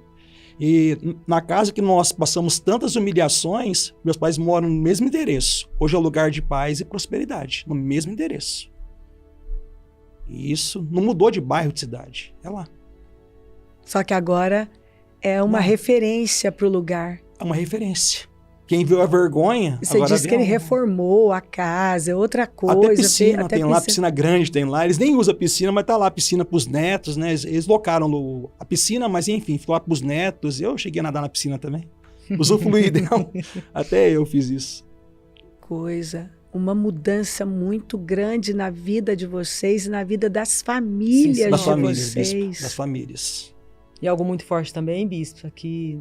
C: E na casa que nós passamos tantas humilhações, meus pais moram no mesmo endereço. Hoje é um lugar de paz e prosperidade, no mesmo endereço. E isso não mudou de bairro, de cidade, é lá.
A: Só que agora é uma referência para o lugar.
C: É uma referência. Quem viu a vergonha...
A: Você disse que ele reformou a casa, é outra coisa.
C: Até piscina, tem lá, piscina grande tem lá. Eles nem usam a piscina, mas tá lá a piscina pros netos, né? Eles locaram a piscina, mas enfim, ficou lá pros netos. Eu cheguei a nadar na piscina também. Usufruí dela. Até eu fiz isso.
A: Coisa. Uma mudança muito grande na vida de vocês e na vida das famílias
C: das
A: de
C: famílias,
A: vocês.
C: Bispo, das famílias.
B: E algo muito forte também, bispo, que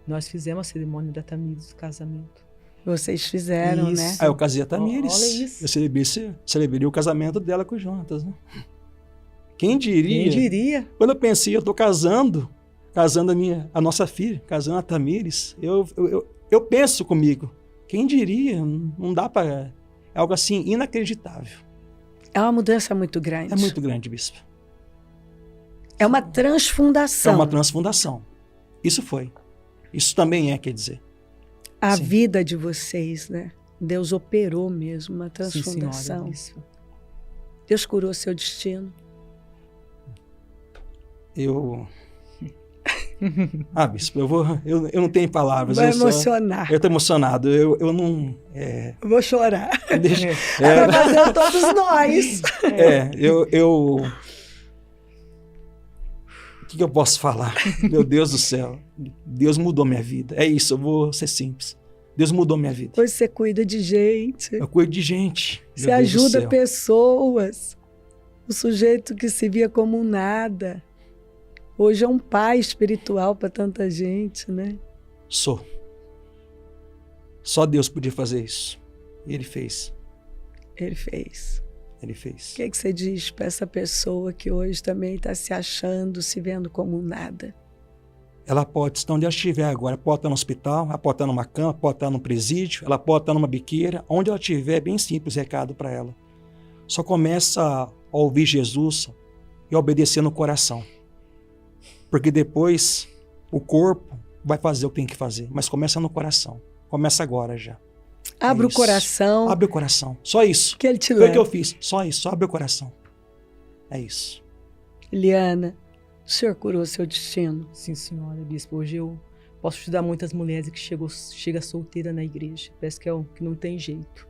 B: nós fizemos a cerimônia da Tamires do casamento.
A: Vocês fizeram,
B: isso.
A: né?
C: Eu casei a Tamires.
B: Olha isso.
C: Eu celebrei o casamento dela com o Jonatas, né? Quem diria?
B: Quem diria?
C: Quando eu pensei, eu tô casando a nossa filha, casando a Tamires, eu penso comigo, quem diria? Não dá para... É algo assim inacreditável.
A: É uma mudança muito grande.
C: É muito grande, bispo.
A: É uma transfundação.
C: É uma transfundação. Isso foi. Isso também quer dizer.
A: A
C: Sim.
A: vida de vocês, né? Deus operou mesmo uma transfundação.
B: Sim, senhora,
A: Deus curou seu destino.
C: Bispo, eu não tenho palavras.
A: Vai emocionar.
C: Eu tô emocionado. Eu não...
A: Eu vou chorar.
C: Deixa,
A: Vai fazer todos nós.
C: O que eu posso falar? Meu Deus do céu. Deus mudou minha vida. É isso, eu vou ser simples. Deus mudou minha vida.
A: Pois você cuida de gente.
C: Eu cuido de gente.
A: Você ajuda pessoas. O sujeito que se via como um nada. Hoje é um pai espiritual para tanta gente, né?
C: Sou. Só Deus podia fazer isso. E Ele fez.
A: Ele fez.
C: Ele fez.
A: O que você diz para essa pessoa que hoje também está se achando, se vendo como nada?
C: Ela pode estar onde ela estiver agora. Pode estar no hospital, ela pode estar numa cama, pode estar num presídio, ela pode estar numa biqueira. Onde ela estiver, é bem simples o recado para ela. Só começa a ouvir Jesus e a obedecer no coração. Porque depois o corpo vai fazer o que tem que fazer. Mas começa no coração. Começa agora já.
A: Abre o coração.
C: Abre o coração. Só isso.
A: Que Ele te
C: Foi
A: leva.
C: o que eu fiz. Só isso. Só abre o coração. É isso.
A: Eliana, o Senhor curou seu destino?
B: Sim, senhora, bispo. Hoje eu posso ajudar muitas mulheres que chega solteira na igreja. Parece que é o que não tem jeito.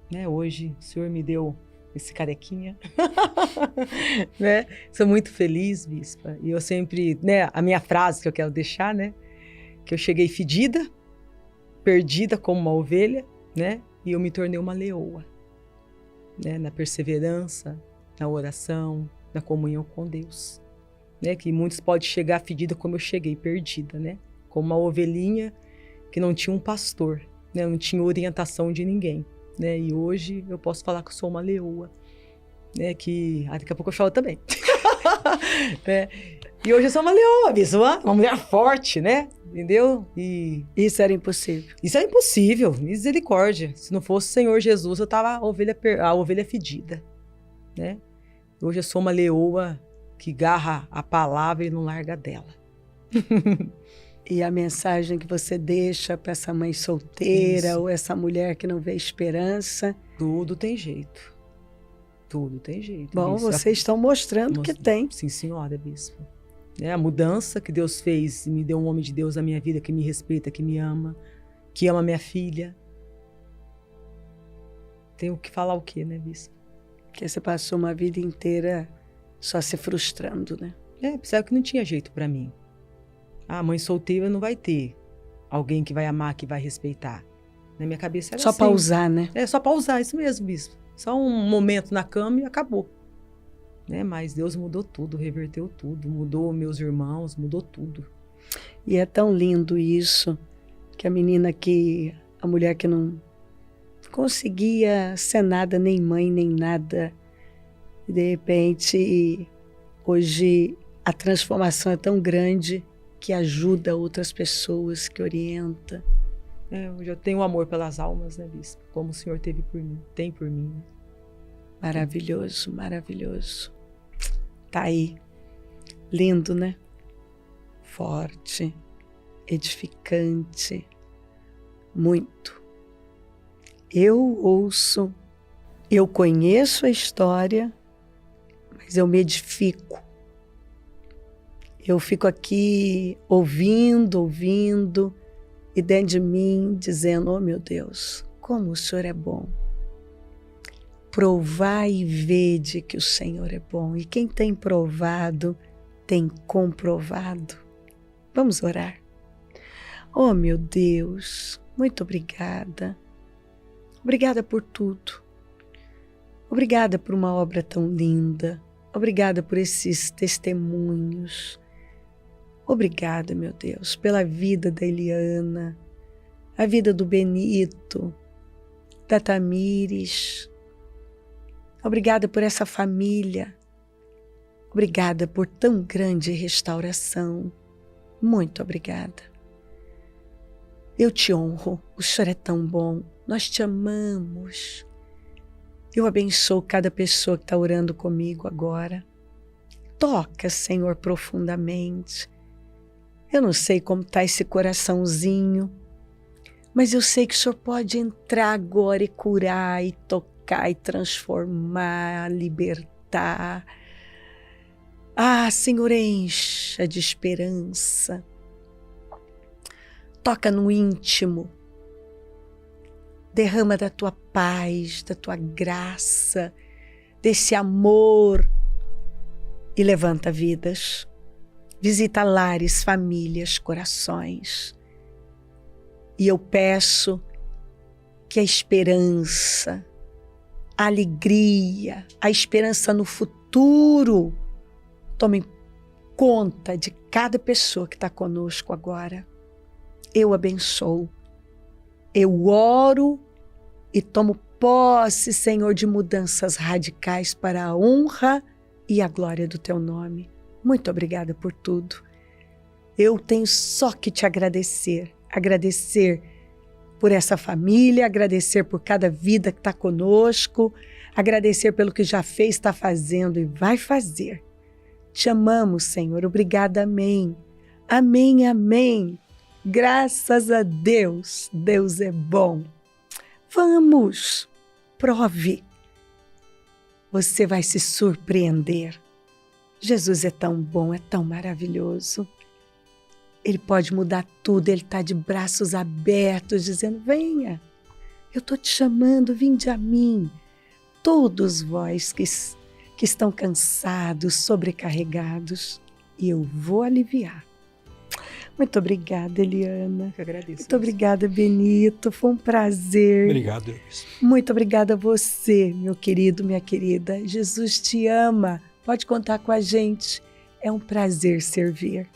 B: Né? Hoje o Senhor me deu esse carequinha. Né? Sou muito feliz, bispa. E eu sempre, né, a minha frase que eu quero deixar, né? Que eu cheguei fedida, perdida como uma ovelha, né? E eu me tornei uma leoa. Né? Na perseverança, na oração, na comunhão com Deus. Né? Que muitos podem chegar fedida como eu cheguei, perdida, né? Como uma ovelhinha que não tinha um pastor, né? Não tinha orientação de ninguém. Né? E hoje eu posso falar que eu sou uma leoa, né? Que daqui a pouco eu falo também. Né? E hoje eu sou uma leoa, uma mulher forte, né? Entendeu? E
A: isso era impossível.
B: Isso é impossível, misericórdia. Se não fosse o Senhor Jesus, eu tava a ovelha fedida, né? Hoje eu sou uma leoa que garra a palavra e não larga dela.
A: E a mensagem que você deixa para essa mãe solteira
B: Isso.
A: ou essa mulher que não vê esperança?
B: Tudo tem jeito. Tudo tem jeito.
A: Bom,
B: bispo.
A: vocês estão mostrando que tem.
B: Sim, senhora, bispo. A mudança que Deus fez e me deu um homem de Deus na minha vida que me respeita, que me ama, que ama minha filha. Tenho que falar o quê, né, bispo?
A: Porque você passou uma vida inteira só se frustrando, né?
B: Pensava que não tinha jeito pra mim. A mãe solteira não vai ter alguém que vai amar, que vai respeitar. Na minha cabeça era
A: só
B: assim.
A: Só pra usar, né?
B: Só pra usar, isso mesmo, bispo. Só um momento na cama e acabou. Né? Mas Deus mudou tudo, reverteu tudo, mudou meus irmãos, mudou tudo.
A: E é tão lindo isso, que a mulher que não conseguia ser nada, nem mãe, nem nada, e de repente, hoje a transformação é tão grande que ajuda outras pessoas, que orienta.
B: Hoje eu tenho amor pelas almas, né, bispo? Como o Senhor teve por mim, tem por mim.
A: Maravilhoso, maravilhoso. Tá aí. Lindo, né? Forte, edificante. Muito. Eu conheço a história, mas eu me edifico. Eu fico aqui ouvindo, e dentro de mim dizendo, oh meu Deus, como o Senhor é bom. Provar e vede que o Senhor é bom. E quem tem provado, tem comprovado. Vamos orar. Oh, meu Deus, muito obrigada. Obrigada por tudo. Obrigada por uma obra tão linda. Obrigada por esses testemunhos. Obrigada, meu Deus, pela vida da Eliana, a vida do Benito, da Tamires. Obrigada por essa família. Obrigada por tão grande restauração. Muito obrigada. Eu te honro. O Senhor é tão bom. Nós te amamos. Eu abençoo cada pessoa que está orando comigo agora. Toca, Senhor, profundamente. Eu não sei como está esse coraçãozinho, mas eu sei que o Senhor pode entrar agora e curar, e tocar, e transformar, libertar. Ah, Senhor, encha de esperança. Toca no íntimo. Derrama da tua paz, da tua graça, desse amor e levanta vidas. Visita lares, famílias, corações. E eu peço que a esperança, a alegria, a esperança no futuro tomem conta de cada pessoa que está conosco agora. Eu abençoo. Eu oro e tomo posse, Senhor, de mudanças radicais para a honra e a glória do Teu nome. Muito obrigada por tudo. Eu tenho só que te agradecer. Agradecer por essa família, agradecer por cada vida que está conosco, agradecer pelo que já fez, está fazendo e vai fazer. Te amamos, Senhor. Obrigada, amém. Amém, amém. Graças a Deus. Deus é bom. Vamos, prove. Você vai se surpreender. Jesus é tão bom, é tão maravilhoso. Ele pode mudar tudo, Ele está de braços abertos, dizendo, venha, eu estou te chamando, vinde a mim. Todos vós que estão cansados, sobrecarregados, e eu vou aliviar. Muito obrigada, Eliana.
B: Eu agradeço.
A: Muito obrigada, Benito. Foi um prazer.
C: Obrigado, Bispo.
A: Muito obrigada a você, meu querido, minha querida. Jesus te ama. Pode contar com a gente. É um prazer servir.